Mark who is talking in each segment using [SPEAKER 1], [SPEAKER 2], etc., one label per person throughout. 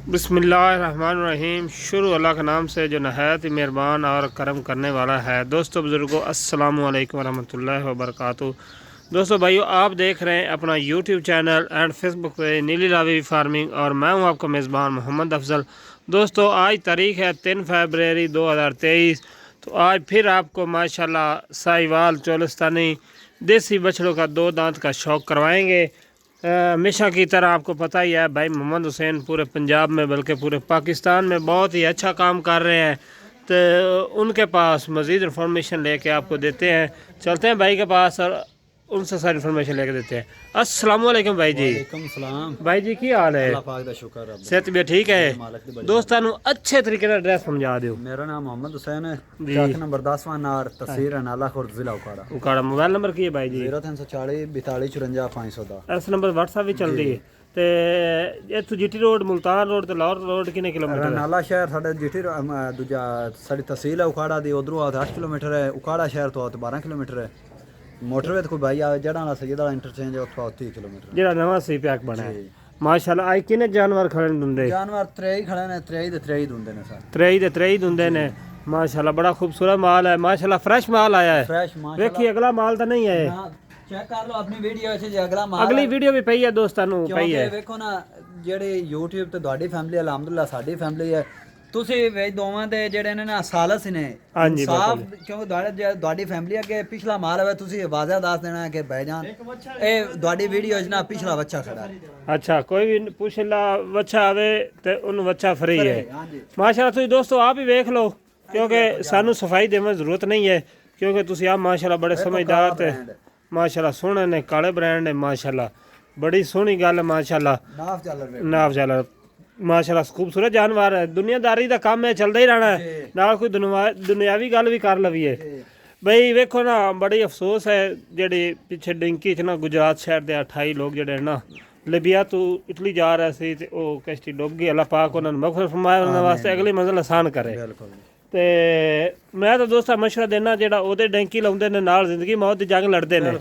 [SPEAKER 1] बिस्मिल्लाहिर्रहमानिर्रहीम। शुरू अल्लाह के नाम से जो नहायत ही मेहरबान और करम करने वाला है। दोस्तों बुज़ुर्गों, अस्सलामु अलैकुम वरहमतुल्लाहि वबरकातुहू। दोस्तों भाइयों, आप देख रहे हैं अपना यूट्यूब चैनल एंड फेसबुक पे नीली रावी फार्मिंग और मैं हूं आपका मेज़बान मोहम्मद अफजल। दोस्तों आज तारीख़ है 3 फरवरी 2023। तो आज फिर आपको माशाल्लाह साहिवाल चोलिस्तानी देसी बछड़ों का 2 दांत का शौक़ करवाएंगे। हमेशा की तरह आपको पता ही है भाई मोहम्मद हुसैन पूरे पंजाब में बल्कि पूरे पाकिस्तान में बहुत ही अच्छा काम कर रहे हैं। तो उनके पास मज़ीद इन्फॉर्मेशन लेके आपको देते हैं। चलते हैं भाई के पास और उनसे सारी इन्फॉर्मेशन लेके देते हैं। अस्सलाम वालेकुम भाई जी।
[SPEAKER 2] वालेकुम सलाम
[SPEAKER 1] भाई जी की हाल है?
[SPEAKER 2] अल्लाह पाक दा शुक्र है।
[SPEAKER 1] सेहत भी ठीक है? दोस्तों अच्छे तरीके से एड्रेस समझा दो।
[SPEAKER 2] मेरा नाम मोहम्मद हुसैन है, चौक नंबर 10वां नार, तहसील नाला खुर्द, जिला
[SPEAKER 1] उकाड़ा। मोबाइल नंबर की है भाई जी?
[SPEAKER 2] 0340 42 54 510।
[SPEAKER 1] इस नंबर व्हाट्सएप भी चल रही है। ਤੇ ਇੱਥੋਂ ਜੀਟੀ ਰੋਡ, ਮੁਲਤਾਨ ਰੋਡ ਤੇ ਲਾਹੌਰ ਰੋਡ ਕਿੰਨੇ ਕਿਲੋਮੀਟਰ ਹੈ?
[SPEAKER 2] ਨਾਲਾ ਸ਼ਹਿਰ ਸਾਡਾ ਜੀਟੀ ਦੂਜਾ ਸਾਡੀ ਤਹਿਸੀਲ ਹੈ ਉਕਾੜਾ ਦੀ, ਉਧਰੋਂ ਆ 8 ਕਿਲੋਮੀਟਰ ਹੈ। ਉਕਾੜਾ ਸ਼ਹਿਰ ਤੋਂ 12 ਕਿਲੋਮੀਟਰ ਹੈ। ਮੋਟਰਵੇ ਤੇ ਕੋਈ ਭਾਈ ਆ ਜਿਹੜਾ ਨਾਲ ਸੈਦ ਵਾਲਾ ਇੰਟਰਚੇਂਜ ਹੈ ਉੱਥੋਂ 30 ਕਿਲੋਮੀਟਰ
[SPEAKER 1] ਜਿਹੜਾ ਨਵਾਂ ਸੀ ਪੈਕ ਬਣਿਆ। ਮਾਸ਼ਾਅੱਲਾ। ਅੱਜ ਕਿੰਨੇ ਜਾਨਵਰ ਖੜੇ ਹੁੰਦੇ?
[SPEAKER 2] ਜਾਨਵਰ 23 ਖੜੇ ਨੇ, 23 ਦੇ 23 ਹੁੰਦੇ ਨੇ ਸਰ।
[SPEAKER 1] 23 ਦੇ 23 ਹੁੰਦੇ ਨੇ। माशाल्लाह बड़ा खूबसूरत माल है। माशाल्लाह फ्रेश माल आया है।
[SPEAKER 2] फ्रेश माशाल्लाह।
[SPEAKER 1] देखिए अगला माल तो नहीं है।
[SPEAKER 2] चेक कर लो अपनी वीडियो ਵਿੱਚ ਜੇ ਅਗਲਾ ਮਾਲ
[SPEAKER 1] ਅਗਲੀ ਵੀਡੀਓ ਵੀ ਪਈ ਹੈ ਦੋਸਤਾਂ ਨੂੰ, ਪਈ ਹੈ।
[SPEAKER 2] ਵੇਖੋ ਨਾ ਜਿਹੜੇ YouTube ਤੇ ਤੁਹਾਡੀ ਫੈਮਿਲੀ ਅਲਹਮਦੁਲਿਲਾ ਸਾਡੀ ਫੈਮਿਲੀ ਹੈ, ਤੁਸੀਂ ਵੇ ਦੋਵਾਂ ਦੇ ਜਿਹੜੇ ਨੇ ਨਾ ਸਾਲਸ ਨੇ ਸਾਫ, ਕਿਉਂਕਿ ਤੁਹਾਡੀ ਫੈਮਿਲੀ ਅੱਗੇ ਪਿਛਲਾ ਮਾਲ ਹੈ, ਤੁਸੀਂ ਵਾਜ਼ਾ ਦੱਸ ਦੇਣਾ ਕਿ ਭਾਈਜਾਨ ਇਹ ਤੁਹਾਡੀ ਵੀਡੀਓ 'ਚ ਨਾ ਪਿਛਲਾ ਬੱਚਾ ਖੜਾ ਹੈ। ਅੱਛਾ,
[SPEAKER 1] ਕੋਈ ਵੀ ਪਿਛਲਾ ਬੱਚਾ ਆਵੇ ਤੇ ਉਹਨੂੰ ਬੱਚਾ ਫਰੀ ਹੈ। ਮਾਸ਼ਾਅੱਲਾ ਤੁਸੀਂ ਦੋਸਤੋ ਆਪ ਹੀ ਵੇਖ ਲਓ, ਕਿਉਂਕਿ ਸਾਨੂੰ ਸਫਾਈ ਦੇਣ ਦੀ ਜ਼ਰੂਰਤ ਨਹੀਂ ਹੈ, ਕਿਉਂਕਿ ਤੁਸੀਂ ਆਪ ਮਾਸ਼ਾਅੱਲਾ ਬੜੇ ਸਮਝਦਾਰ ਤੇ ਮਾਸ਼ਾਅੱਲਾ ਸੋਹਣੇ ਨੇ, ਕਾਲੇ ਬ੍ਰਾਂਡ ਨੇ ਮਾਸ਼ਾਅੱਲਾ। ਬੜੀ ਸੋਹਣੀ ਗੱਲ ਹੈ ਮਾਸ਼ਾਅੱਲਾ। ਨਾਫ ਚਾਲਰ ਮਾਸ਼ਾਅੱਲਾ ਖੂਬਸੂਰਤ ਜਾਨਵਰ ਹੈ। ਦੁਨੀਆਦਾਰੀ ਦਾ ਕੰਮ ਹੈ, ਚੱਲਦਾ ਹੀ ਰਹਿਣਾ ਹੈ। ਨਾਲ ਕੋਈ ਦੁਨਿਆਵੀ ਗੱਲ ਵੀ ਕਰ ਲਵੀਏ। ਬਈ ਵੇਖੋ ਨਾ, ਬੜੀ ਅਫਸੋਸ ਹੈ ਜਿਹੜੇ ਪਿੱਛੇ ਡਿੰਕੀ 'ਚ ਨਾ ਗੁਜਰਾਤ ਸ਼ਹਿਰ ਦੇ 28 ਲੋਕ ਜਿਹੜੇ ਨਾ ਲੀਬੀਆ ਤੋਂ ਇਟਲੀ ਜਾ ਰਹੇ ਸੀ ਤੇ ਉਹ ਕਿਸ਼ਤੀ ਡੁੱਬ ਗਈ। ਅੱਲਾਹ ਪਾਕ ਉਹਨਾਂ ਨੂੰ ਮਗਫਰਤ ਫਰਮਾਏ, ਉਹਨਾਂ ਵਾਸਤੇ ਅਗਲੀ ਮੰਜ਼ਿਲ ਆਸਾਨ ਕਰੇ। ਤੇ ਮੈਂ ਤਾਂ ਦੋਸਤਾਂ ਮਸ਼ਵਰਾ ਦੇਣਾ, ਜਿਹੜਾ ਉਹਦੇ ਡੈਂਕੀ ਲਾਉਂਦੇ ਨੇ ਨਾਲ ਜ਼ਿੰਦਗੀ ਮੌਤ ਦੀ ਜੰਗ ਲੜਦੇ ਨੇ,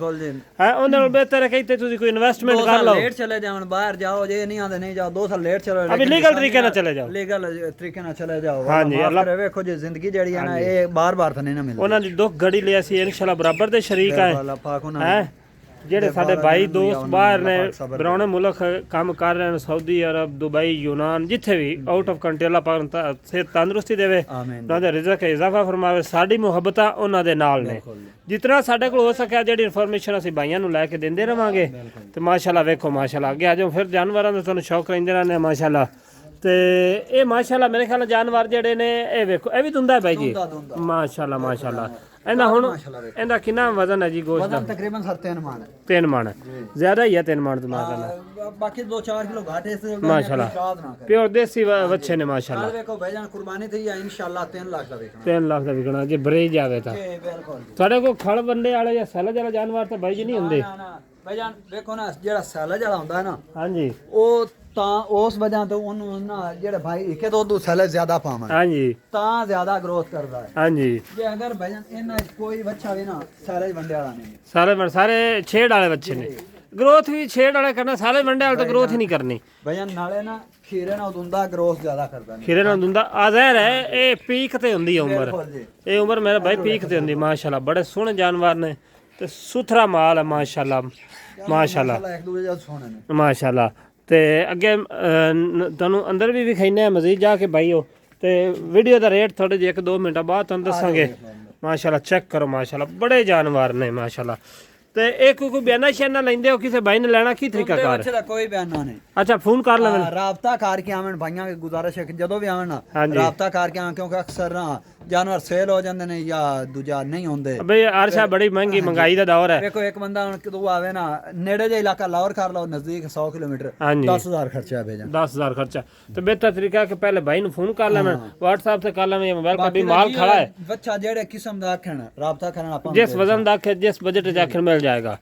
[SPEAKER 1] ਹੈ ਉਹਨਾਂ ਨੂੰ ਬਿਹਤਰ ਹੈ ਕਿ ਇੱਥੇ ਤੁਸੀਂ ਕੋਈ ਇਨਵੈਸਟਮੈਂਟ ਕਰ ਲਓ।
[SPEAKER 2] ਲੇਟ ਚਲੇ ਜਾਓ, ਬਾਹਰ ਜਾਓ, ਜੇ ਨਹੀਂ ਆਉਂਦੇ ਨਹੀਂ ਜਾਓ, 2 ਸਾਲ ਲੇਟ ਚਲੋ,
[SPEAKER 1] ਅਭੀ ਲੀਗਲ ਤਰੀਕੇ ਨਾਲ ਚਲੇ ਜਾਓ,
[SPEAKER 2] ਲੀਗਲ ਤਰੀਕੇ ਨਾਲ ਚਲੇ ਜਾਓ।
[SPEAKER 1] ਹਾਂਜੀ ਅੱਲਾਹ
[SPEAKER 2] ਵੇਖੋ ਜੀ ਜ਼ਿੰਦਗੀ ਜਿਹੜੀ ਹੈ ਨਾ ਇਹ ਬਾਰ-ਬਾਰ ਤਾਂ ਨਹੀਂ ਨਾ ਮਿਲਦੀ।
[SPEAKER 1] ਉਹਨਾਂ ਦੀ ਦੁੱਖ ਘੜੀ ਲਈ ਅਸੀਂ ਇਨਸ਼ਾਅੱਲਾ ਬਰਾਬਰ ਦੇ ਸ਼ਰੀਕ ਹੈ। ਜਿਹੜੇ ਸਾਡੇ ਭਾਈ ਦੋਸਤ ਬਾਹਰ ਨੇ, ਬਰਾਉਨੇ ਮੁਲਕ ਕੰਮ ਕਰ ਰਹੇ ਨੇ, ਸਾਊਦੀ ਅਰਬ, ਦੁਬਈ, ਯੂਨਾਨ, ਜਿੱਥੇ ਵੀ ਆਊਟ ਆਫ ਕੰਟਰੀ, ਅੱਲਾਹ ਪਾਕ ਸਿਹਤ ਤੰਦਰੁਸਤੀ ਦੇਵੇ, ਉਹਨਾਂ ਦੇ ਰਿਜ਼ਕ ਇਜ਼ਾਫਾ ਫਰਮਾਵੇ। ਸਾਡੀ ਮੁਹੱਬਤਾਂ ਉਹਨਾਂ ਦੇ ਨਾਲ ਨੇ। ਜਿਤਨਾ ਸਾਡੇ ਕੋਲ ਹੋ ਸਕਿਆ ਜਿਹੜੀ ਇਨਫੋਰਮੇਸ਼ਨ ਅਸੀਂ ਭਾਈਆਂ ਨੂੰ ਲੈ ਕੇ ਦਿੰਦੇ ਰਵਾਂਗੇ। ਤੇ ਮਾਸ਼ਾਅੱਲਾ ਵੇਖੋ ਮਾਸ਼ਾਅੱਲਾ ਅੱਗੇ ਆ ਜਾਓ, ਫਿਰ ਜਾਨਵਰਾਂ ਦਾ ਤੁਹਾਨੂੰ ਸ਼ੌਕ ਰਹਿੰਦੇ ਰਹਿੰਦੇ ਮਾਸ਼ਾਅੱਲਾ। ਤੇ ਇਹ ਮਾਸ਼ਾਅੱਲਾ ਮੇਰੇ ਖਿਆਲ ਜਾਨਵਰ ਜਿਹੜੇ ਨੇ ਇਹ ਵੇਖੋ, ਇਹ ਵੀ ਦੁੰਦਾ ਹੈ ਭਾਈ ਜੀ ਮਾਸ਼ਾਅੱਲਾ ਮਾਸ਼ਾਅੱਲਾ। ਇਹਦਾ ਹੁਣ ਇਹਦਾ ਕਿੰਨਾ ਵਜ਼ਨ ਹੈ ਜੀ ਗੋਸ਼ਤ ਦਾ?
[SPEAKER 2] ਤਕਰੀਬਨ 3 ਮਣ।
[SPEAKER 1] 3 ਮਣ ਜ਼ਿਆਦਾ ਹੀ ਹੈ, 3 ਮਣ ਤੋਂ ਮਾਸ਼ਾਅੱਲਾ।
[SPEAKER 2] ਬਾਕੀ 2-4 ਕਿਲੋ ਘਾਟ ਹੈ
[SPEAKER 1] ਮਾਸ਼ਾਅੱਲਾ। ਪਿਓਰ ਦੇਸੀ ਵੱਛੇ ਨੇ ਮਾਸ਼ਾਅੱਲਾ।
[SPEAKER 2] ਵੇਖੋ ਭਾਈਜਾਨ ਕੁਰਬਾਨੀ ਤੇ ਇਨਸ਼ਾਅੱਲਾ 3 ਲੱਖ ਦਾ ਵਿਕਣਾ।
[SPEAKER 1] 3 ਲੱਖ ਦਾ ਵਿਕਣਾ ਜੇ ਬਰੇ ਜਾਵੇ ਤਾਂ। ਸਾਡੇ ਕੋਲ ਖੜ ਬੰਦੇ ਵਾਲੇ ਜਾਂ ਸੈਲਜ ਵਾਲਾ ਜਾਨਵਰ ਤਾਂ ਬਾਈ ਜੀ ਨਹੀਂ ਹੁੰਦੇ
[SPEAKER 2] ਭਾਈਜਾਨ। ਵੇਖੋ ਨਾ ਜਿਹੜਾ ਸੈਲਜ ਵਾਲਾ ਹੁੰਦਾ ਹੈ ਨਾ,
[SPEAKER 1] ਹਾਂਜੀ, ਉਹ
[SPEAKER 2] ਤਾਂ ਉਸ ਵਜ੍ਹਾ ਤੋਂ ਉਹਨੂੰ ਨਾ ਜਿਹੜੇ ਭਾਈ ਇੱਕ ਤੋਂ ਦੋ ਸੈਲਜ ਜ਼ਿਆਦਾ ਪਾਵਣ,
[SPEAKER 1] ਹਾਂਜੀ,
[SPEAKER 2] ਤਾਂ ਜ਼ਿਆਦਾ ਗਰੋਥ ਕਰਦਾ ਹੈ।
[SPEAKER 1] ਹਾਂਜੀ,
[SPEAKER 2] ਜੇ ਅਗਰ ਭਾਈਜਾਨ ਇਹਨਾਂ ਕੋਈ ਬੱਚਾ ਵੀ ਨਾ ਸੈਲਜ ਵੰਡੇ ਵਾਲਾ ਨਹੀਂ,
[SPEAKER 1] ਸਾਰੇ ਛੇੜ ਵਾਲੇ ਬੱਚੇ ਨੇ। ਗਰੋਥ ਵੀ ਛੇੜ ਵਾਲੇ ਕਰਨਾ, ਸਾਰੇ ਵੰਡੇ ਵਾਲੇ ਤਾਂ ਗਰੋਥ ਹੀ ਨਹੀਂ ਕਰਨੀ
[SPEAKER 2] ਭਾਈਜਾਨ। ਨਾਲੇ ਨਾ ਖੀਰੇ ਨਾਲ ਦੁੰਦਾ ਗਰੋਥ ਜ਼ਿਆਦਾ ਕਰਦਾ।
[SPEAKER 1] ਖੀਰੇ ਨਾਲ ਦੁੰਦਾ ਆਜ਼ਹਿਰ ਹੈ, ਇਹ ਪੀਕ ਤੇ ਹੁੰਦੀ ਹੈ ਉਮਰ। ਇਹ ਉਮਰ ਮੇਰਾ ਭਾਈ ਪੀਕ ਤੇ ਹੁੰਦੀ ਮਾਸ਼ਾਅੱਲਾ। ਬੜੇ ਸੋਹਣੇ ਜਾਨਵਰ ਨੇ ਤੇ ਸੁਥਰਾ ਮਾਲ ਹੈ ਮਾਸ਼ਾਅੱਲਾ ਮਾਸ਼ਾਅੱਲਾ
[SPEAKER 2] ਇੱਕ ਦੂਜੇ ਨਾਲ ਸੋਹਣੇ ਨੇ
[SPEAKER 1] ਮਾਸ਼ਾਅੱਲਾ। ਤੇ ਅੱਗੇ ਤੁਹਾਨੂੰ ਅੰਦਰ ਵੀ ਵਿਖਾਈਨੇ ਆ ਮਜ਼ੀਦ ਜਾ ਕੇ ਭਾਈਓ। ਤੇ ਵੀਡੀਓ ਦਾ ਰੇਟ ਥੋੜੇ ਜਿਹੇ 1-2 ਮਿੰਟਾਂ ਬਾਅਦ ਤੁਹਾਨੂੰ ਦੱਸਾਂਗੇ ਮਾਸ਼ਾਅੱਲਾ। ਚੈੱਕ ਕਰੋ ਮਾਸ਼ਾਅੱਲਾ, ਬੜੇ ਜਾਨਵਰ ਨੇ ਮਾਸ਼ਾਅੱਲਾ। ਤੇ ਇਹ ਕੋਈ ਬਿਆਨਾ ਸ਼ਿਆਨਾ ਲੈਂਦੇ ਹੋ ਕਿਸੇ ਭਾਈ ਨੇ ਲੈਣਾ, ਕੀ ਤਰੀਕਾ ਕਾਰ?
[SPEAKER 2] ਕੋਈ ਬਿਆਨਾ ਨਹੀਂ।
[SPEAKER 1] ਅੱਛਾ, ਫੋਨ ਕਰ ਲੈਣ,
[SPEAKER 2] ਰਾਬਤਾ ਕਰਕੇ ਆਵਣ ਭਾਈਆਂ ਦੀ ਗੁਜ਼ਾਰਿਸ਼ ਹੈ ਕਿ ਜਦੋਂ ਵੀ ਆਵਣ ਨਾ ਰਾਬਤਾ ਕਰਕੇ ਆਵਣ, ਕਿਉਂਕਿ ਅਕਸਰ ਨਾ ਜਾਨਵਰ ਸੇਲ ਹੋ ਜਾਂਦੇ ਨੇ ਜਾਂ ਦੂਜਾ ਨਹੀਂ ਹੁੰਦੇ। ਬਈ
[SPEAKER 1] ਅਰਸ਼ਾ ਬੜੀ ਮਹਿੰਗੀ ਮਹਿੰਗਾਈ ਦਾ ਦੌਰ ਹੈ।
[SPEAKER 2] ਵੇਖੋ ਇੱਕ ਬੰਦਾ ਹੁਣ ਕਦੋਂ ਆਵੇ ਨਾ, ਨੇੜੇ ਜਿਹਾ ਇਲਾਕਾ ਲਾਹੌਰ ਕਰ ਲਓ, ਨਜ਼ਦੀਕ 100 ਕਿਲੋਮੀਟਰ, 10,000 ਖਰਚਾ ਭੇਜਾਂ।
[SPEAKER 1] 10,000 ਖਰਚਾ। ਤੇ ਬਿਹਤਰ ਤਰੀਕਾ ਕਿ ਪਹਿਲੇ ਭਾਈ ਨੂੰ ਫੋਨ ਕਰ ਲੈਣ, WhatsApp ਤੇ ਕਰ ਲੈਣ, ਮੋਬਾਈਲ ਕਾ ਵੀ ਮਾਲ ਖੜਾ ਹੈ।
[SPEAKER 2] ਬੱਚਾ ਜਿਹੜੇ ਕਿਸਮ ਦਾ ਆਖਣ ਰਾਬਤਾ ਕਰਨ ਆਪਾਂ,
[SPEAKER 1] ਜਿਸ ਵਜ਼ਨ ਦਾ ਆਖੇ, ਜਿਸ ਬਜਟ ਚ ਆਖਣ ਮਿਲ ਮਿਲ ਜਾਏਗਾ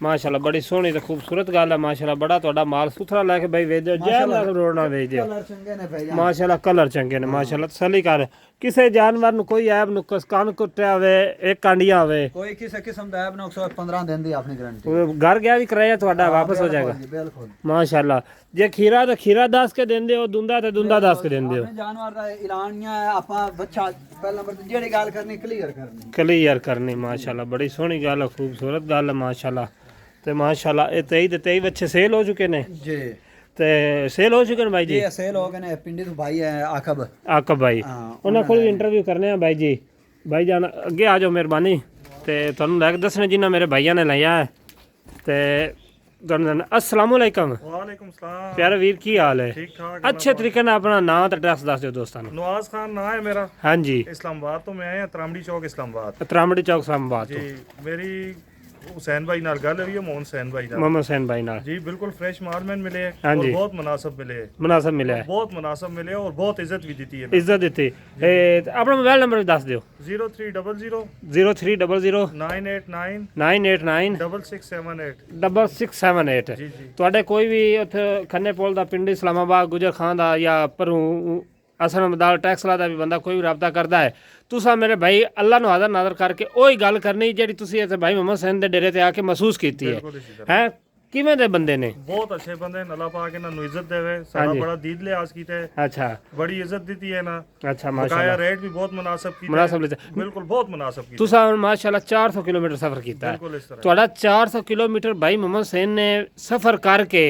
[SPEAKER 1] ਮਾਸ਼ਾਅੱਲਾ। ਬੜੀ ਸੋਹਣੀ ਤੇ ਖੂਬਸੂਰਤ ਗੱਲ ਹੈ ਮਾਸ਼ਾਅੱਲਾ। ਬੜਾ ਤੁਹਾਡਾ ਮਾਲ ਸੁਥਰਾ ਲੈ ਕੇ ਬਈ ਵੇਚ ਦਿਓ, ਜੈ ਨਾਲ ਰੋੜਨਾ ਵੇਚ ਦਿਓ
[SPEAKER 2] ਕਲਰ ਚੰਗੇ ਨੇ ਭਾਈ
[SPEAKER 1] ਮਾਸ਼ਾਅੱਲਾ। ਕਲਰ ਚੰਗੇ ਨੇ ਮਾਸ਼ਾਅੱਲਾ। ਤਸੱਲੀ ਕਰ, ਕਿਸੇ ਜਾਨਵਰ ਨੂੰ ਕੋਈ ਐਬ ਨੁਕਸ ਕੰਨ ਕੁੱਟਿਆ ਹੋਵੇ, ਇੱਕ ਕਾਂਡੀਆਂ ਹੋਵੇ,
[SPEAKER 2] ਕੋਈ ਕਿਸੇ ਕਿਸਮ ਦਾ ਐਬ ਨੁਕਸ 15 ਦਿਨ ਦੀ ਆਪਣੀ ਗਾਰੰਟੀ।
[SPEAKER 1] ਘਰ ਗਿਆ ਵੀ ਕਰਾਇਆ ਤੁਹਾਡਾ ਵਾਪਸ ਹੋ ਜਾਏਗਾ
[SPEAKER 2] ਬਿਲਕੁਲ
[SPEAKER 1] ਮਾਸ਼ਾਅੱਲਾ। ਜੇ ਖੀਰਾ ਤਾਂ ਖੀਰਾ ਦੱਸ ਕੇ ਦਿੰਦੇ ਹੋ, ਦੁੰਦਾ ਤੇ ਦੁੰਦਾ ਦੱਸ ਕੇ ਦਿੰਦੇ ਹੋ।
[SPEAKER 2] ਆਪਣੇ ਜਾਨਵਰ ਦਾ ਐਲਾਨ ਨਹੀਂ ਹੈ, ਆਪਾਂ ਬੱਚਾ ਪਹਿਲਾਂ ਨੰਬਰ ਤੇ ਜਿਹੜੀ ਗੱਲ ਕਰਨੀ ਕਲੀਅਰ ਕਰਨੀ
[SPEAKER 1] ਕਲੀਅਰ ਕਰਨੀ ਮਾਸ਼ਾਅੱਲਾ। ਬੜੀ ਸੋਹਣੀ ਗੱਲ ਹੈ, ਖੂਬਸੂਰਤ ਗੱਲ ਹੈ ਮਾਸ਼ਾਅੱਲਾ। ਤੇ ਮਾਸ਼ਾਅੱਲਾ ਇਹ 23 ਦੇ 23 ਬੱਚੇ ਸੇਲ ਹੋ ਚੁੱਕੇ ਨੇ
[SPEAKER 2] ਜੀ,
[SPEAKER 1] ਤੇ ਸੇਲ ਹੋ ਚੁੱਕੇ ਨੇ ਬਾਈ ਜੀ।
[SPEAKER 2] ਇਹ ਸੇਲ ਹੋ ਗਏ ਨੇ। ਪਿੰਡੀ ਤੋਂ ਭਾਈ ਹੈ ਆਕਬ
[SPEAKER 1] ਆਕਬ ਭਾਈ, ਉਹਨਾਂ ਕੋਲ ਇੰਟਰਵਿਊ ਕਰਨੇ ਆ ਬਾਈ ਜੀ। ਬਾਈ ਜਾਨ ਅੱਗੇ ਆ ਜਾਓ ਮਿਹਰਬਾਨੀ। ਤੇ ਤੁਹਾਨੂੰ ਲੈ ਕੇ ਦੱਸਣਾ ਜਿੰਨਾ ਮੇਰੇ ਭਾਈਆਂ ਨੇ ਲਿਆ ਹੈ। ਤੇ ਤੁਹਾਨੂੰ ਅਸਲਾਮੁ ਅਲੈਕਮ।
[SPEAKER 3] ਵਾਲੇਕੁਮ ਸਲਾਮ।
[SPEAKER 1] ਪਿਆਰੇ ਵੀਰ ਕੀ ਹਾਲ ਹੈ?
[SPEAKER 3] ਠੀਕ ਠਾਕ।
[SPEAKER 1] ਅੱਛੇ ਤਰੀਕੇ ਨਾਲ ਆਪਣਾ ਨਾਮ ਤੇ ਐਡਰੈਸ ਦੱਸ ਦਿਓ ਦੋਸਤਾਂ ਨੂੰ।
[SPEAKER 3] नवाज खान ना है मेरा,
[SPEAKER 1] ਹਾਂਜੀ,
[SPEAKER 3] इस्लामाबाद तो मैं आया त्रामड़ी चौक इस्लामाबाद
[SPEAKER 1] ਤਰਾਮੜੀ ਚੌਕ ਇਸਲਾਮਾਬਾਦ ਤੋਂ।
[SPEAKER 3] जी। मेरी हुसैन भाई नाल गल हुई है, मोहन हुसैन भाई नाल।
[SPEAKER 1] ਮੁਹੰਮਦ ਹੁਸੈਨ ਭਾਈ ਨਾਲ
[SPEAKER 3] जी बिल्कुल फ्रेश मालमैन मिले हैं
[SPEAKER 1] हाँ
[SPEAKER 3] और
[SPEAKER 1] जी।
[SPEAKER 3] बहुत मुनासिब मिले हैं,
[SPEAKER 1] ਮੁਨਾਸਬ ਮਿਲਿਆ ਹੈ,
[SPEAKER 3] बहुत मुनासिब मिले हैं और बहुत इज्जत भी दी है।
[SPEAKER 1] ਇੱਜ਼ਤ ਦਿੱਤੀ। ਤੇ ਆਪਣਾ ਮੋਬਾਈਲ ਨੰਬਰ ਵੀ ਦੱਸ ਦਿਓ।
[SPEAKER 3] 0300
[SPEAKER 1] 0300
[SPEAKER 3] 989
[SPEAKER 1] 989
[SPEAKER 3] 6678।
[SPEAKER 1] 6678।
[SPEAKER 3] जी जी
[SPEAKER 1] ਤੁਹਾਡੇ ਕੋਈ ਵੀ ਉੱਥੇ ਖੰਨੇ ਪੁਲ ਦਾ, ਪਿੰਡ ਇਸਲਾਮਾਬਾਦ, ਗੁਜਰ ਖਾਨ ਦਾ ਜਾਂ ਪਰੂ ਅਸਲ ਮਦਾਰ ਟੈਕਸ ਲਾ ਦਾ ਵੀ ਬੰਦਾ ਕੋਈ ਵੀ ਰਾਬਤਾ ਕਰਦਾ ਹੈ, ਤੁਸੀਂ ਮੇਰੇ ਭਾਈ ਅੱਲਾ ਨੂੰ ਹਾਜ਼ਰ ਨਾਜ਼ਰ ਕਰਕੇ ਉਹੀ ਗੱਲ ਕਰਨੀ ਜਿਹੜੀ ਤੁਸੀਂ ਇੱਥੇ ਭਾਈ ਮੁਹੰਮਦ ਹੁਸੈਨ ਦੇ ਡੇਰੇ ਤੇ ਆ ਕੇ ਮਹਿਸੂਸ ਕੀਤੀ ਹੈ।
[SPEAKER 3] बिल्कुल इसी तरह।
[SPEAKER 1] ਹੈ ਕਿਵੇਂ ਦੇ ਬੰਦੇ ਨੇ?
[SPEAKER 3] बहुत अच्छे बंदे हैं, अल्लाह पाक इन्हां नूं इज्जत देवे। साडा
[SPEAKER 1] जी।
[SPEAKER 3] बड़ा दीद लिहाज कीता है,
[SPEAKER 1] ਅੱਛਾ
[SPEAKER 3] बड़ी इज्जत दी है ना।
[SPEAKER 1] ਅੱਛਾ
[SPEAKER 3] बकाया
[SPEAKER 1] ਮਾਸ਼ਾਅੱਲਾ।
[SPEAKER 3] रेट भी बहुत मुनासिब कीता
[SPEAKER 1] मुनासिब
[SPEAKER 3] है।
[SPEAKER 1] लीता।
[SPEAKER 3] बिल्कुल बहुत मुनासिब कीता
[SPEAKER 1] ਤੁਸੀਂ ਹੁਣ ਮਾਸ਼ਾਅੱਲਾ 400 ਕਿਲੋਮੀਟਰ ਸਫ਼ਰ ਕੀਤਾ ਹੈ।
[SPEAKER 3] बिल्कुल इस तरह।
[SPEAKER 1] ਤੁਹਾਡਾ 400 ਕਿਲੋਮੀਟਰ ਭਾਈ ਮੁਹੰਮਦ ਹੁਸੈਨ ਨੇ ਸਫ਼ਰ ਕਰਕੇ,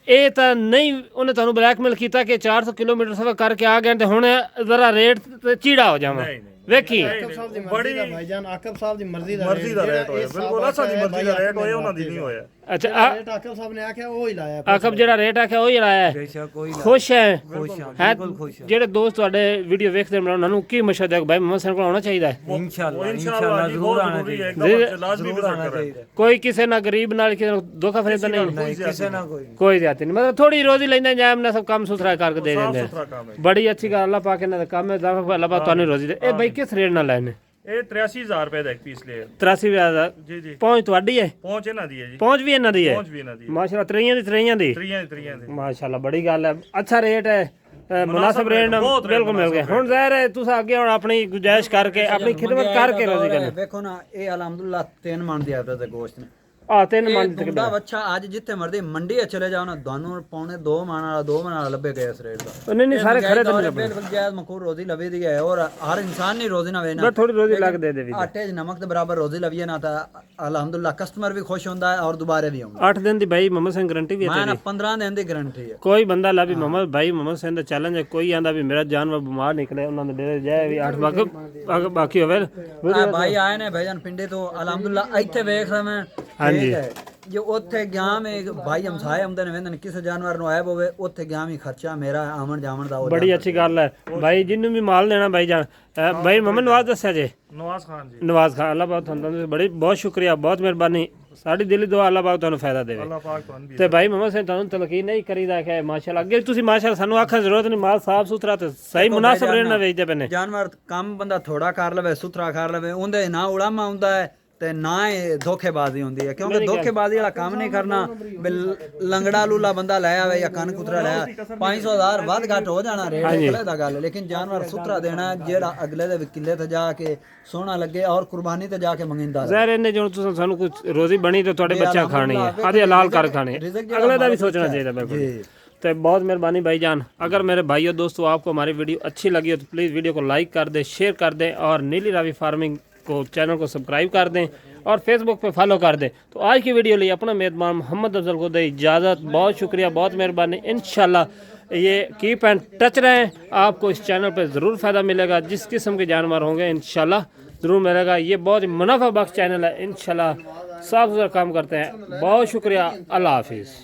[SPEAKER 1] ਇਹ ਤਾਂ ਨਹੀਂ ਉਹਨੇ ਤੁਹਾਨੂੰ ਬਲੈਕਮੇਲ ਕੀਤਾ ਕਿ 400 ਕਿਲੋਮੀਟਰ ਸਫ਼ਰ ਕਰਕੇ ਆ ਗਏ ਤੇ ਹੁਣ ਜ਼ਰਾ ਰੇਟ ਤੇ ਚੀੜਾ ਹੋ ਜਾਵਾਂ।
[SPEAKER 3] नहीं नहीं
[SPEAKER 1] ਵੇਖੀ
[SPEAKER 3] बड़ी
[SPEAKER 4] ਭਾਈਜਾਨ ਆਕਬ ਸਾਹਿਬ ਦੀ ਮਰਜ਼ੀ ਦਾ
[SPEAKER 3] ਮਰਜ਼ੀ ਦਾ ਰੇਟ ਹੋਇਆ, ਬਿਲਕੁਲ ਅਸਾਂ ਦੀ ਮਰਜ਼ੀ ਦਾ ਰੇਟ ਹੋਇਆ, ਉਹਨਾਂ ਦੀ ਨਹੀਂ ਹੋਇਆ।
[SPEAKER 1] ਅੱਛਾ
[SPEAKER 4] ਰੇਟ ਆਕਬ ਸਾਹਿਬ ਨੇ ਆਖਿਆ ਉਹ ਹੀ ਲਾਇਆ।
[SPEAKER 1] ਆਕਬ ਜਿਹੜਾ ਰੇਟ ਆਖਿਆ ਉਹੀ ਲਾਇਆ ਹੈ।
[SPEAKER 2] ਬੇਸ਼ੱਕ ਕੋਈ
[SPEAKER 1] ਖੁਸ਼ ਹੈ?
[SPEAKER 2] ਖੁਸ਼ ਹਾਂ,
[SPEAKER 1] ਹੈ
[SPEAKER 2] ਬਿਲਕੁਲ ਖੁਸ਼ ਹਾਂ।
[SPEAKER 1] ਜਿਹੜੇ ਦੋਸਤ ਤੁਹਾਡੇ ਵੀਡੀਓ ਵੇਖਦੇ ਨੇ ਉਹਨਾਂ ਨੂੰ ਕੀ ਮਸ਼ਵਰਾ ਹੈ ਭਾਈ ਮੁਹੰਮਦ ਹੁਸੈਨ ਕੋਲ ਆਉਣਾ ਚਾਹੀਦਾ ਹੈ?
[SPEAKER 2] इंशाल्लाह
[SPEAKER 3] इंशाल्लाह जी,
[SPEAKER 2] जरूर
[SPEAKER 3] बहुत
[SPEAKER 2] आना
[SPEAKER 3] जरूरी है,
[SPEAKER 2] चाहिए।
[SPEAKER 3] एकदम लाजमी
[SPEAKER 2] जरूर आना
[SPEAKER 3] विजिट करें।
[SPEAKER 2] चाहिए।
[SPEAKER 1] ਕੋਈ ਕਿਸੇ ਨਾਲ ਗਰੀਬ ਨਾਲ ਕਿਸੇ ਨੂੰ ਧੋਖਾ ਫਰੇਬ ਤਾਂ ਨਹੀਂ?
[SPEAKER 2] नहीं किसी ना कोई
[SPEAKER 1] ਕੋਈ ਜ਼ਿਆਦਤੀ ਨਹੀਂ, ਮਤਲਬ ਥੋੜੀ ਰੋਜ਼ੀ ਲੈਂਦੇ ਜਾਮ ਨਾ ਸਭ ਕੰਮ ਸੁਥਰਾ ਕਰਕੇ ਦੇ
[SPEAKER 3] साफ
[SPEAKER 1] ਦਿੰਦੇ।
[SPEAKER 3] सुथरा काम है।
[SPEAKER 1] ਬੜੀ ਅੱਛੀ ਗੱਲ, ਅੱਲਾਹ ਪਾਕ ਇਹਨਾਂ ਦਾ ਕੰਮ ਹੈ, ਅੱਲਾਹ ਪਾਕ ਤੁਹਾਨੂੰ ਰੋਜ਼ੀ ਦੇ। ਇਹ ਭਾਈ ਕਿਸ ਰੇਟ ਨਾਲ ਲੈਣੇ?
[SPEAKER 3] ਇਹ 83000 ਰੁਪਏ ਦਾ ਇੱਕ ਪੀਸ ਲਿਆ।
[SPEAKER 1] 83,000
[SPEAKER 3] ਜੀ ਜੀ,
[SPEAKER 1] ਪਹੁੰਚ ਤੁਹਾਡੀ ਹੈ?
[SPEAKER 3] ਪਹੁੰਚ ਇਹਨਾਂ ਦੀ ਹੈ ਜੀ,
[SPEAKER 1] ਪਹੁੰਚ ਵੀ ਇਹਨਾਂ ਦੀ ਹੈ
[SPEAKER 3] ਪਹੁੰਚ ਵੀ ਇਹਨਾਂ ਦੀ ਹੈ।
[SPEAKER 1] ਮਾਸ਼ਾਅੱਲਾ। ਤਰੀਆਂ ਦੀ
[SPEAKER 3] ਤਰੀਆਂ ਦੀ
[SPEAKER 1] ਮਾਸ਼ਾਅੱਲਾ ਬੜੀ ਗੱਲ ਹੈ। ਅੱਛਾ ਰੇਟ ਹੈ, ਮੁਨਾਸਿਬ ਰੇਟ
[SPEAKER 3] ਬਹੁਤ
[SPEAKER 1] ਬਿਲਕੁਲ ਮਿਲ ਗਿਆ। ਹੁਣ ਜ਼ਾਹਿਰ ਹੈ ਤੁਸੀਂ ਅੱਗੇ ਹੁਣ ਆਪਣੀ ਗੁਜਾਇਸ਼ ਕਰਕੇ ਆਪਣੀ ਖਿਦਮਤ ਕਰਕੇ ਰੋਜ਼ੀ ਕਰਨੀ।
[SPEAKER 2] ਵੇਖੋ ਨਾ, ਇਹ ਅਲਹਮਦੁਲਿਲਾ 3 ਮਣ ਦੀ ਐਵਰੇਜ ਦੇ ਗੋਸ਼ਤ ਨੇ।
[SPEAKER 1] ਆ 3
[SPEAKER 2] ਇਹ
[SPEAKER 1] ਮੰਨ
[SPEAKER 2] ਦੁੰਦਾ ਬੱਚਾ ਅੱਜ ਜਿੱਥੇ ਮਰਦੀ ਮੰਡੀ ਚਲੇ ਜਾਓ ਨਾ, ਤੁਹਾਨੂੰ ਪੌਣੇ 2 ਮਣ ਵਾਲਾ 2 ਮਣ ਵਾਲਾ ਲੱਭੇ ਗਿਆ ਇਸ ਰੇਟ ਦਾ।
[SPEAKER 1] ਨਹੀਂ ਨਹੀਂ ਸਾਰੇ ਖੜੇ ਤਾਂ ਨਹੀਂ
[SPEAKER 2] ਬਿਲਕੁਲ ਜਾਇਜ਼ ਮਕੂਰ ਰੋਜ਼ੀ ਲਵੇ ਦੀ ਹੈ। ਔਰ ਹਰ ਇਨਸਾਨ ਨਹੀਂ ਰੋਜ਼ੀ ਨਾ ਵੇ ਨਾ,
[SPEAKER 1] ਬਸ ਥੋੜੀ ਰੋਜ਼ੀ ਲੱਗ ਦੇ ਵੀ।
[SPEAKER 2] ਆਟੇ 'ਚ ਨਮਕ ਦੇ ਬਰਾਬਰ ਰੋਜ਼ੀ ਲਵੀਏ ਨਾ ਤਾਂ ਅਲਹਮਦੁਲਿਲਾ ਕਸਟਮਰ ਵੀ ਖੁਸ਼ ਹੁੰਦਾ ਹੈ ਔਰ ਦੁਬਾਰੇ ਵੀ ਆਉਂਦਾ।
[SPEAKER 1] 8 ਦਿਨ ਦੀ ਭਾਈ ਮੁਹੰਮਦ ਹੁਸੈਨ ਗਾਰੰਟੀ ਵੀ ਹੈ
[SPEAKER 2] ਮੈਂ ਨਾ
[SPEAKER 1] ਤੇਰੀ।
[SPEAKER 2] 15 ਦਿਨ ਦੀ ਗਾਰੰਟੀ ਹੈ।
[SPEAKER 1] ਕੋਈ ਬੰਦਾ ਲਾ ਵੀ ਮੁਹੰਮਦ ਭਾਈ ਮੁਹੰਮਦ ਹੁਸੈਨ ਦਾ ਚੈਲੰਜ ਹੈ, ਕੋਈ ਆਂਦਾ ਵੀ ਮੇਰਾ ਜਾਨਵਰ ਬਿਮਾਰ ਨਿਕਲੇ ਉਹਨਾਂ ਦੇ ਡੇਰੇ ਜਾਏ ਵੀ 8 ਬਾਕੀ ਹੋਵੇ।
[SPEAKER 2] ਆ ਭਾਈ ਆਏ ਨੇ ਭਾਈਜਾਨ ਪਿੰਡੇ ਤੋਂ ਅਲਹਮਦੁਲਿਲਾ ਇੱਥੇ ਵੇਖ ਰਿਹਾ ਮੈਂ।
[SPEAKER 1] ਹਾਂਜੀ।
[SPEAKER 2] ਜੇ ਉੱਥੇ ਗਿਆ ਮੈਂ ਭਾਈ ਹਮਸਾਏ ਆਉਂਦੇ ਨੇ ਵੇਂਦੇ ਨੇ ਕਿਸੇ ਜਾਨਵਰ ਨੂੰ ਆਇਬ ਹੋਵੇ, ਉੱਥੇ ਗਿਆ ਵੀ ਖਰਚਾ ਮੇਰਾ ਆਮਣ ਜਾਮਣ ਦਾ।
[SPEAKER 1] ਬੜੀ ਅੱਛੀ ਗੱਲ ਹੈ ਭਾਈ, ਜਿਹਨੂੰ ਵੀ ਮਾਲ ਦੇਣਾ ਭਾਈ ਜਾਨ ਭਾਈ ਮੁਹੰਮਦ ਨਵਾਜ਼ ਦੱਸਿਆ ਜੇ,
[SPEAKER 3] ਨਵਾਜ਼ ਖਾਨ ਜੀ,
[SPEAKER 1] ਨਵਾਜ਼ ਖਾਨ। ਅੱਲਾਹ ਪਾਕ ਤੁਹਾਨੂੰ ਬੜੀ ਬਹੁਤ ਸ਼ੁਕਰੀਆ, ਬਹੁਤ ਮਿਹਰਬਾਨੀ। ਸਾਡੀ ਦਿਲੀ ਦੁਆ ਅੱਲਾਹ ਪਾਕ ਤੁਹਾਨੂੰ ਫਾਇਦਾ ਦੇਵੇ।
[SPEAKER 3] ਅੱਲਾਹ ਪਾਕ ਤੁਹਾਨੂੰ ਵੀ।
[SPEAKER 1] ਤੇ ਭਾਈ ਮੁਹੰਮਦ ਹੁਸੈਨ ਤੁਹਾਨੂੰ ਤਲਕੀਨ ਨਹੀਂ ਕਰੀਦਾ ਕਿ ਮਾਸ਼ਾਅੱਲਾ ਅੱਗੇ ਤੁਸੀਂ ਮਾਸ਼ਾਅੱਲਾ ਸਾਨੂੰ ਆਖਣ ਜ਼ਰੂਰਤ ਨਹੀਂ, ਮਾਲ ਸਾਫ ਸੁਥਰਾ ਤੇ ਸਹੀ ਮੁਨਾਸਬ ਰੇਟ ਨਾਲ ਵੇਚਦੇ ਪਏ ਨੇ।
[SPEAKER 2] ਜਾਨਵਰ ਕੰਮ ਬੰਦਾ ਥੋੜਾ ਕਰ ਲਵੇ, ਸੁਥਰਾ ਕਰ ਲਵੇ, ਉਹਦੇ ਨਾ ਉਲਾਮਾ ਹੁੰਦਾ ਹੈ ਤੇ ਨਾ ਇਹ ਧੋਖੇਬਾਜ਼ੀ ਹੁੰਦੀ ਹੈ। ਕਿਉਂਕਿ ਧੋਖੇਬਾਜ਼ੀ ਵਾਲਾ ਕੰਮ ਨਹੀਂ ਕਰਨਾ। ਲੰਗੜਾ ਲੂਲਾ ਬੰਦਾ ਲੈ ਆਵੇ ਜਾਂ ਕੰਨ ਕੁਤਰਾ ਲੈ ਆਵੇ, 500,000 ਵੱਧ ਘੱਟ ਹੋ ਜਾਣਾ ਰੇਟ, ਅਗਲੇ ਦਾ ਗੱਲ। ਲੇਕਿਨ ਜਾਨਵਰ ਸੁਥਰਾ ਦੇਣਾ ਜਿਹੜਾ ਅਗਲੇ ਦੇ ਕਿੱਲੇ ਤੇ ਜਾ ਕੇ ਸੋਹਣਾ ਲੱਗੇ ਔਰ ਕੁਰਬਾਨੀ ਤੇ ਜਾ ਕੇ ਮੰਗਿੰਦਾ।
[SPEAKER 1] ਜ਼ਾਹਿਰ ਇਹਨੇ ਜਦੋਂ ਤੁਸੀਂ ਸਾਨੂੰ ਕੁਝ ਰੋਜ਼ੀ ਬਣੀ ਤੇ ਤੁਹਾਡੇ ਬੱਚਾ ਖਾਣੀ ਹੈ, ਆਦੇ ਹਲਾਲ ਕਰ ਖਾਣੇ, ਅਗਲੇ ਦਾ भी सोचना चाहिए। बिल्कुल। तो बहुत मेहरबानी भाईजान। अगर मेरे भाइयों दोस्तों आपको हमारी वीडियो अच्छी लगी हो तो प्लीज़ वीडियो को लाइक कर दें, शेयर कर दें और नीली रावी फार्मिंग को चैनल को सब्सक्राइब कर दें और फेसबुक पे फॉलो कर दें। तो आज की वीडियो लिए अपना मेज़बान मोहम्मद अफजल को दे इजाज़त। बहुत शुक्रिया, बहुत मेहरबानी। इंशाल्लाह ये कीप एंड टच रहें, आपको इस चैनल पर ज़रूर फ़ायदा मिलेगा। जिस किस्म के जानवर होंगे इंशाल्लाह ज़रूर मिलेगा। ये बहुत मुनाफा बख्श चैनल है, इंशाल्लाह साफ सुथरा काम करते हैं। बहुत शुक्रिया, अल्लाह हाफिज़।